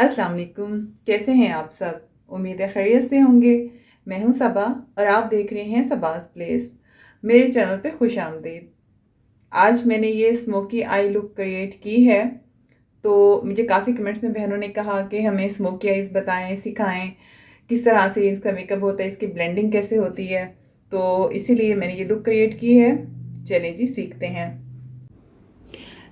अस्सलाम वालेकुम। कैसे हैं आप सब? उम्मीद है खैरियत से होंगे। मैं हूं सबा और आप देख रहे हैं सबास प्लेस। मेरे चैनल पे खुश आमदीद। आज मैंने ये स्मोकी आई लुक क्रिएट की है। तो मुझे काफ़ी कमेंट्स में बहनों ने कहा कि हमें स्मोकी आईज बताएं, सिखाएं किस तरह से इसका मेकअप होता है, इसकी ब्लेंडिंग कैसे होती है। तो इसीलिए मैंने ये लुक क्रिएट की है। चलें जी, सीखते हैं।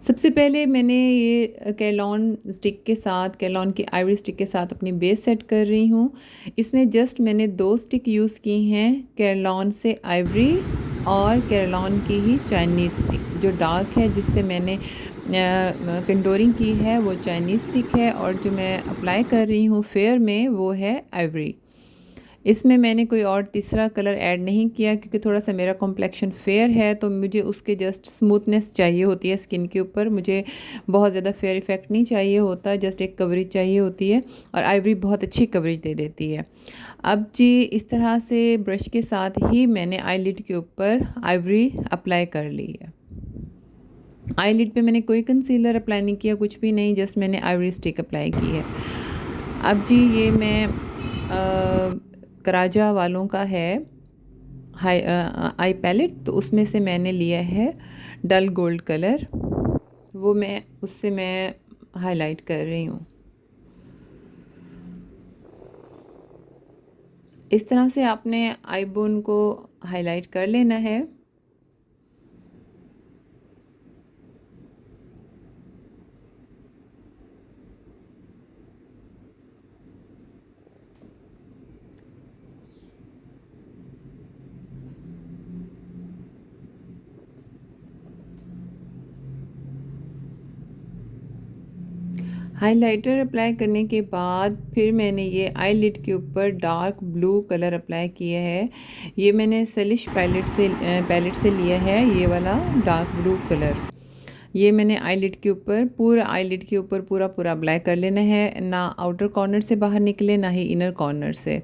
सबसे पहले मैंने ये कैलॉन स्टिक के साथ, कैलॉन की आइवरी स्टिक के साथ अपनी बेस सेट कर रही हूँ। इसमें जस्ट मैंने 2 स्टिक यूज़ की हैं, कैलॉन से आइवरी और कैलॉन की ही चाइनीज़ स्टिक। जो डार्क है जिससे मैंने कंटूरिंग की है वो चाइनीज़ स्टिक है, और जो मैं अप्लाई कर रही हूँ फेयर में वो है आइवरी। इसमें मैंने कोई और तीसरा कलर ऐड नहीं किया क्योंकि थोड़ा सा मेरा कॉम्प्लेक्शन फेयर है, तो मुझे उसके जस्ट स्मूथनेस चाहिए होती है स्किन के ऊपर। मुझे बहुत ज़्यादा फेयर इफ़ेक्ट नहीं चाहिए होता, जस्ट एक कवरेज चाहिए होती है, और आइवरी बहुत अच्छी कवरेज दे देती है। अब जी इस तरह से ब्रश के साथ ही मैंने आईलिड के ऊपर आइवरी अप्लाई कर ली है। आईलिड पे मैंने कोई कंसीलर अप्लाई नहीं किया, कुछ भी नहीं, जस्ट मैंने आइवरी स्टिक अप्लाई की है। अब जी ये मैं कराजा वालों का है आई पैलेट, तो उसमें से मैंने लिया है डल गोल्ड कलर। वो मैं उससे मैं हाईलाइट कर रही हूँ। इस तरह से आपने आई बोन को हाईलाइट कर लेना है। हाइलाइटर अप्लाई करने के बाद फिर मैंने ये आईलिड के ऊपर डार्क ब्लू कलर अप्लाई किया है। ये मैंने सेलिश पैलेट से लिया है, ये वाला डार्क ब्लू कलर। ये मैंने आईलिड के ऊपर पूरा आईलिड के ऊपर पूरा पूरा अप्लाई कर लेना है, ना आउटर कॉर्नर से बाहर निकले ना ही इनर कॉर्नर से।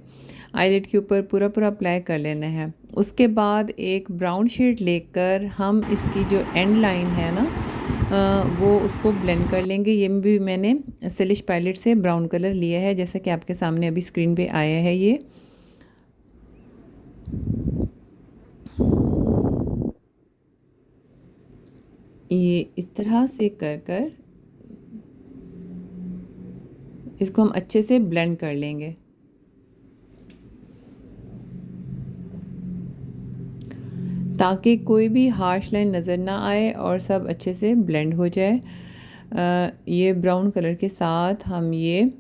आईलिड के ऊपर पूरा पूरा अप्लाई कर लेना है। उसके बाद एक ब्राउन शेड लेकर हम इसकी जो एंड लाइन है ना, वो उसको ब्लेंड कर लेंगे। ये भी मैंने सेलिश पैलेट से ब्राउन कलर लिया है, जैसा कि आपके सामने अभी स्क्रीन पे आया है। ये इस तरह से कर कर इसको हम अच्छे से ब्लेंड कर लेंगे, ताकि कोई भी हार्श लाइन नज़र ना आए और सब अच्छे से ब्लेंड हो जाए। ये ब्राउन कलर के साथ हम ये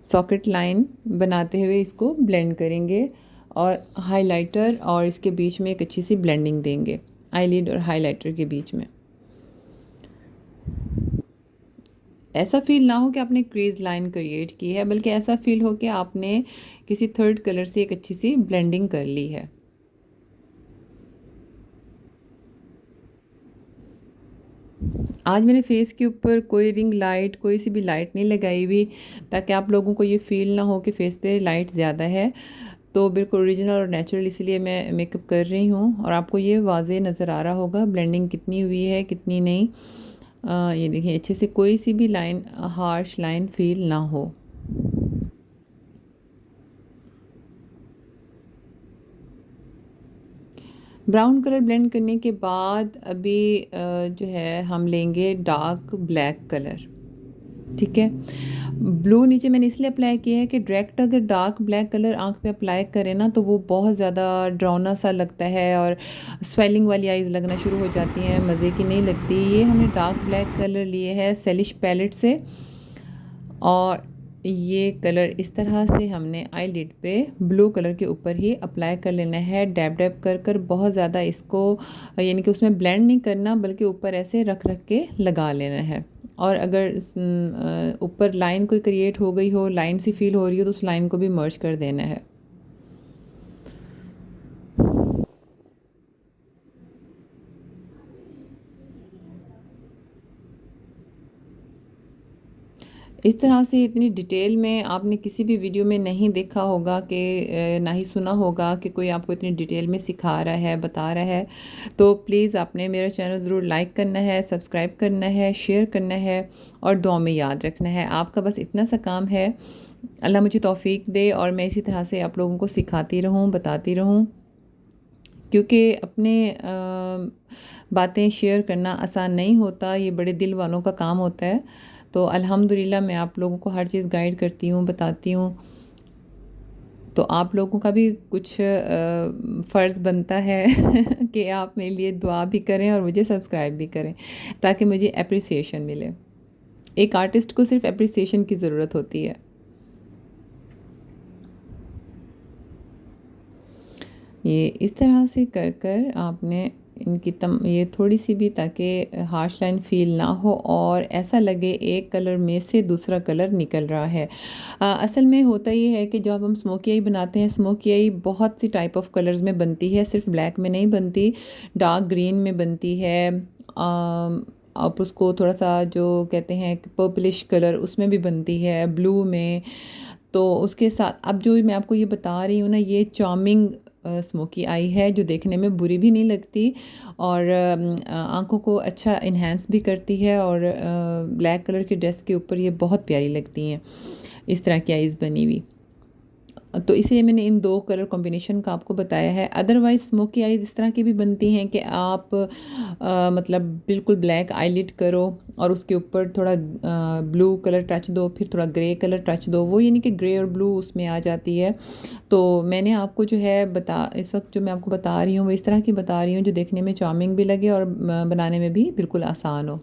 सॉकेट लाइन बनाते हुए इसको ब्लेंड करेंगे, और हाइलाइटर और इसके बीच में एक अच्छी सी ब्लेंडिंग देंगे, आईलिड और हाइलाइटर के बीच में। ऐसा फील ना हो कि आपने क्रीज लाइन क्रिएट की है, बल्कि ऐसा फील हो कि आपने किसी थर्ड कलर से एक अच्छी सी ब्लेंडिंग कर ली है। आज मैंने फेस के ऊपर कोई रिंग लाइट, कोई सी भी लाइट नहीं लगाई हुई, ताकि आप लोगों को ये फील ना हो कि फेस पे लाइट ज़्यादा है। तो बिल्कुल ओरिजिनल और नेचुरल इसीलिए मैं मेकअप कर रही हूँ, और आपको ये वाज़े नज़र आ रहा होगा ब्लेंडिंग कितनी हुई है कितनी नहीं। ये देखिए अच्छे से कोई सी भी लाइन, हार्श लाइन फील ना हो। ब्राउन कलर ब्लेंड करने के बाद अभी जो है हम लेंगे डार्क ब्लैक कलर। ठीक है, ब्लू नीचे मैंने इसलिए अप्लाई किया है कि डायरेक्ट अगर डार्क ब्लैक कलर आंख पे अप्लाई करें ना, तो वो बहुत ज़्यादा ड्राउना सा लगता है और स्वेलिंग वाली आइज़ लगना शुरू हो जाती हैं, मज़े की नहीं लगती। ये हमने डार्क ब्लैक कलर लिए है सेलिश पैलेट से, और ये कलर इस तरह से हमने आईलिड पे ब्लू कलर के ऊपर ही अप्लाई कर लेना है, डैब डैब कर कर। बहुत ज़्यादा इसको यानी कि उसमें ब्लेंड नहीं करना, बल्कि ऊपर ऐसे रख रख के लगा लेना है। और अगर ऊपर लाइन कोई क्रिएट हो गई हो, लाइन सी फील हो रही हो, तो उस लाइन को भी मर्ज कर देना है। इस तरह से इतनी डिटेल में आपने किसी भी वीडियो में नहीं देखा होगा कि ना ही सुना होगा कि कोई आपको इतनी डिटेल में सिखा रहा है, बता रहा है। तो प्लीज़ आपने मेरा चैनल ज़रूर लाइक करना है, सब्सक्राइब करना है, शेयर करना है और दुआ में याद रखना है। आपका बस इतना सा काम है। अल्लाह मुझे तौफ़ीक दे और मैं इसी तरह से आप लोगों को सिखाती रहूँ, बताती रहूँ, क्योंकि अपने बातें शेयर करना आसान नहीं होता, ये बड़े दिल वालों का काम होता है। तो अल्हम्दुलिल्लाह मैं आप लोगों को हर चीज़ गाइड करती हूँ, बताती हूँ। तो आप लोगों का भी कुछ फ़र्ज़ बनता है कि आप मेरे लिए दुआ भी करें और मुझे सब्सक्राइब भी करें, ताकि मुझे एप्रिसिएशन मिले। एक आर्टिस्ट को सिर्फ़ एप्रिसिएशन की ज़रूरत होती है। ये इस तरह से कर कर आपने इनकी ये थोड़ी सी भी, ताकि हार्श लाइन फ़ील ना हो और ऐसा लगे एक कलर में से दूसरा कलर निकल रहा है। असल में होता ये है कि जब हम स्मोकी आई बनाते हैं, स्मोकी आई बहुत सी टाइप ऑफ कलर्स में बनती है, सिर्फ ब्लैक में नहीं बनती, डार्क ग्रीन में बनती है। आप उसको थोड़ा सा जो कहते हैं पर्पलिश कलर, उसमें भी बनती है, ब्लू में। तो उसके साथ अब जो मैं आपको ये बता रही हूँ ना, ये चार्मिंग स्मोकी आई है, जो देखने में बुरी भी नहीं लगती और आँखों को अच्छा इन्हेंस भी करती है, और ब्लैक कलर की ड्रेस के ऊपर ये बहुत प्यारी लगती हैं, इस तरह की आइज़ बनी हुई। तो इसलिए मैंने इन दो कलर कॉम्बिनेशन का आपको बताया है। अदरवाइज़ स्मोकी आइज़ इस तरह की भी बनती हैं कि आप मतलब बिल्कुल ब्लैक आईलिड करो और उसके ऊपर थोड़ा ब्लू कलर टच दो, फिर थोड़ा ग्रे कलर टच दो, वो यानी कि ग्रे और ब्लू उसमें आ जाती है। तो मैंने आपको जो है इस वक्त जो मैं आपको बता रही हूँ वो इस तरह की बता रही हूँ जो देखने में चार्मिंग भी लगे और बनाने में भी बिल्कुल आसान हो।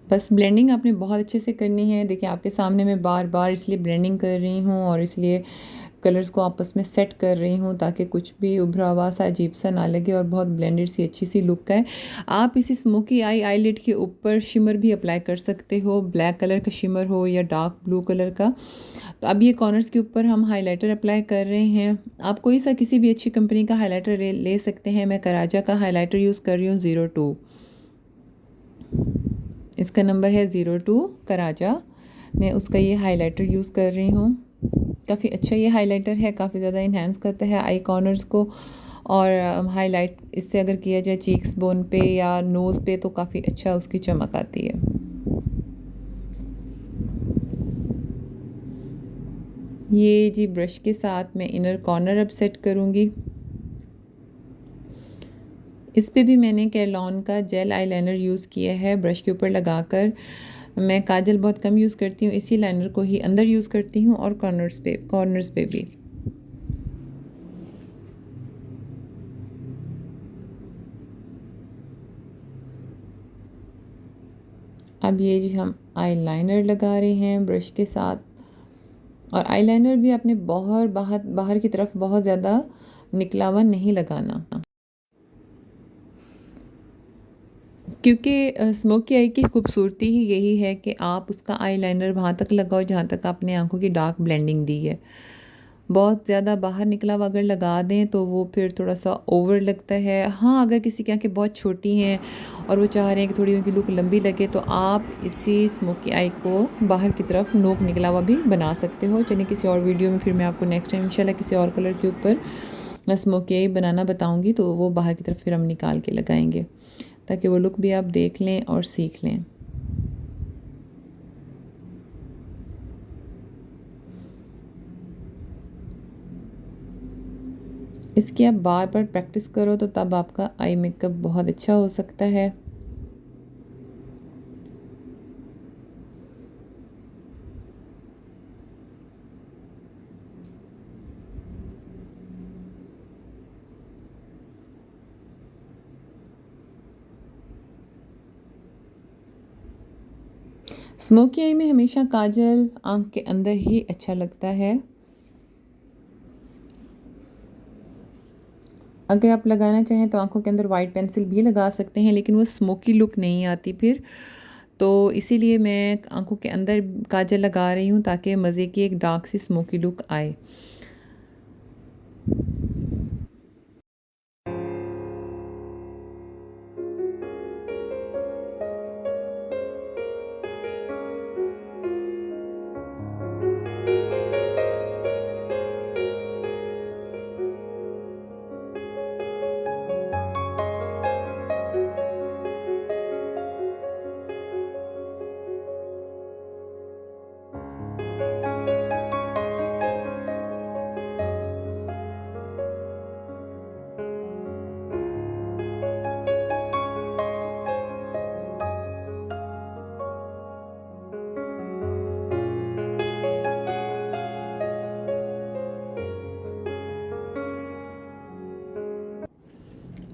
बस ब्लेंडिंग आपने बहुत अच्छे से करनी है। देखिए आपके सामने मैं बार बार इसलिए ब्लेंडिंग कर रही हूँ और इसलिए कलर्स को आपस में सेट कर रही हूँ, ताकि कुछ भी उभरा हुआ सा अजीब सा ना लगे और बहुत ब्लेंडेड सी अच्छी सी लुक है। आप इसी स्मोकी आईलिड के ऊपर शिमर भी अप्लाई कर सकते हो, ब्लैक कलर का शिमर हो या डार्क ब्लू कलर का। तो अब ये कॉर्नर्स के ऊपर हम हाइलाइटर अप्लाई कर रहे हैं। आप कोई सा किसी भी अच्छी कंपनी का हाइलाइटर ले सकते हैं। मैं कराजा का हाइलाइटर यूज़ कर रही हूँ 02। इसका नंबर है 02 कराजा। मैं उसका ये हाइलाइटर यूज़ कर रही हूँ। काफ़ी अच्छा ये हाइलाइटर है, काफ़ी ज़्यादा इन्हेंस करता है आई कॉर्नर्स को, और हाईलाइट इससे अगर किया जाए चीक्स बोन पे या नोज़ पे तो काफ़ी अच्छा उसकी चमक आती है। ये जी ब्रश के साथ मैं इनर कॉर्नर अब सेट करूँगी। इस पे भी मैंने कैरलॉन का जेल आईलाइनर यूज़ किया है ब्रश के ऊपर लगाकर। मैं काजल बहुत कम यूज़ करती हूँ, इसी लाइनर को ही अंदर यूज़ करती हूँ और कॉर्नर्स पे भी। अब ये जो हम आईलाइनर लगा रहे हैं ब्रश के साथ, और आईलाइनर भी आपने बाहर बाहर बाहर की तरफ बहुत ज़्यादा निकला हुआ नहीं लगाना, क्योंकि स्मोकी आई की खूबसूरती ही यही है कि आप उसका आईलाइनर वहाँ तक लगाओ जहाँ तक आपने आंखों की डार्क ब्लेंडिंग दी है। बहुत ज़्यादा बाहर निकला हुआ अगर लगा दें तो वो फिर थोड़ा सा ओवर लगता है। हाँ, अगर किसी की आंखें बहुत छोटी हैं और वो चाह रहे हैं कि थोड़ी उनकी लुक लंबी लगे, तो आप इसी स्मोकी आई को बाहर की तरफ नोक निकला हुआ भी बना सकते हो। चलिए किसी और वीडियो में फिर मैं आपको नेक्स्ट टाइम इंशाल्लाह किसी और कलर के ऊपर स्मोकी आई बनाना बताऊँगी, तो वो बाहर की तरफ फिर हम निकाल के लगाएंगे, ताकि वो लुक भी आप देख लें और सीख लें। इसकी आप बार बार प्रैक्टिस करो तो तब आपका आई मेकअप बहुत अच्छा हो सकता है। स्मोकी आई में हमेशा काजल आँख के अंदर ही अच्छा लगता है। अगर आप लगाना चाहें तो आँखों के अंदर वाइट पेंसिल भी लगा सकते हैं, लेकिन वो स्मोकी लुक नहीं आती फिर। तो इसीलिए मैं आँखों के अंदर काजल लगा रही हूँ, ताकि मज़े की एक डार्क सी स्मोकी लुक आए।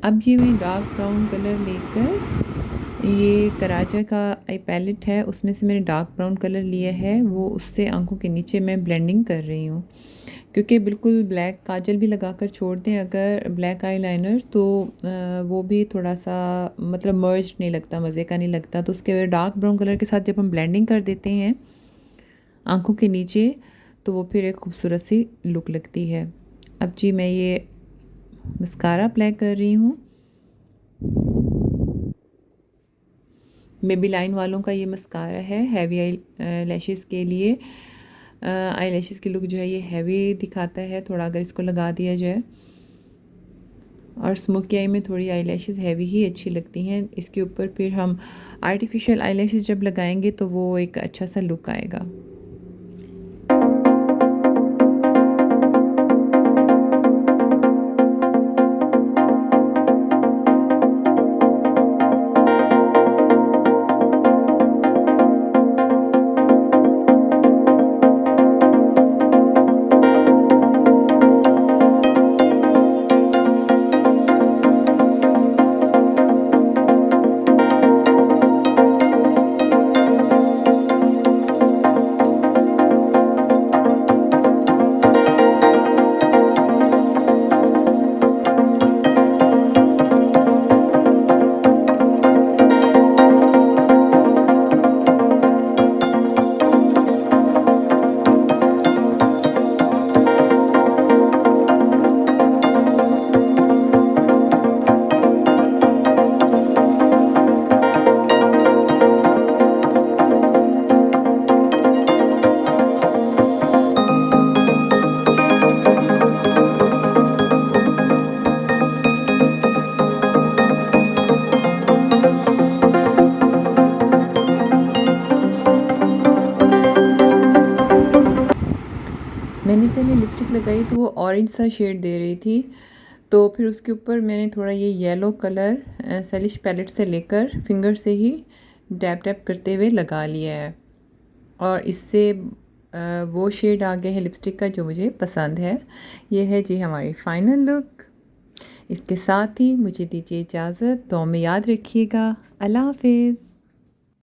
अब ये मैं डार्क ब्राउन कलर लेकर, ये कराचा का आई पैलेट है, उसमें से मैंने डार्क ब्राउन कलर लिया है, वो उससे आंखों के नीचे मैं ब्लेंडिंग कर रही हूँ। क्योंकि बिल्कुल ब्लैक काजल भी लगाकर छोड़ दें अगर ब्लैक आईलाइनर, तो वो भी थोड़ा सा मतलब मर्ज नहीं लगता, मज़े का नहीं लगता। तो उसके डार्क ब्राउन कलर के साथ जब हम ब्लेंडिंग कर देते हैं आंखों के नीचे, तो वो फिर एक खूबसूरत सी लुक लगती है। अब जी मैं ये मस्कारा अप्लाई कर रही हूँ। बेबी लाइन वालों का ये मस्कारा है हैवी आई लैशेस के लिए। आई लैशेस की लुक जो है ये हैवी दिखाता है थोड़ा अगर इसको लगा दिया जाए, और स्मोकी आई में थोड़ी आई लैशेस हैवी ही अच्छी लगती हैं। इसके ऊपर फिर हम आर्टिफिशियल आई लैशेस जब लगाएंगे तो वो एक अच्छा सा लुक आएगा। मैंने पहले लिपस्टिक लगाई तो वो ऑरेंज सा शेड दे रही थी, तो फिर उसके ऊपर मैंने थोड़ा ये येलो कलर सेलिश पैलेट से लेकर फिंगर से ही डैप डैप करते हुए लगा लिया है, और इससे वो शेड आ गया है लिपस्टिक का जो मुझे पसंद है। ये है जी हमारी फाइनल लुक। इसके साथ ही मुझे दीजिए इजाज़त, तो में याद रखिएगा। अल्लाह हाफिज़।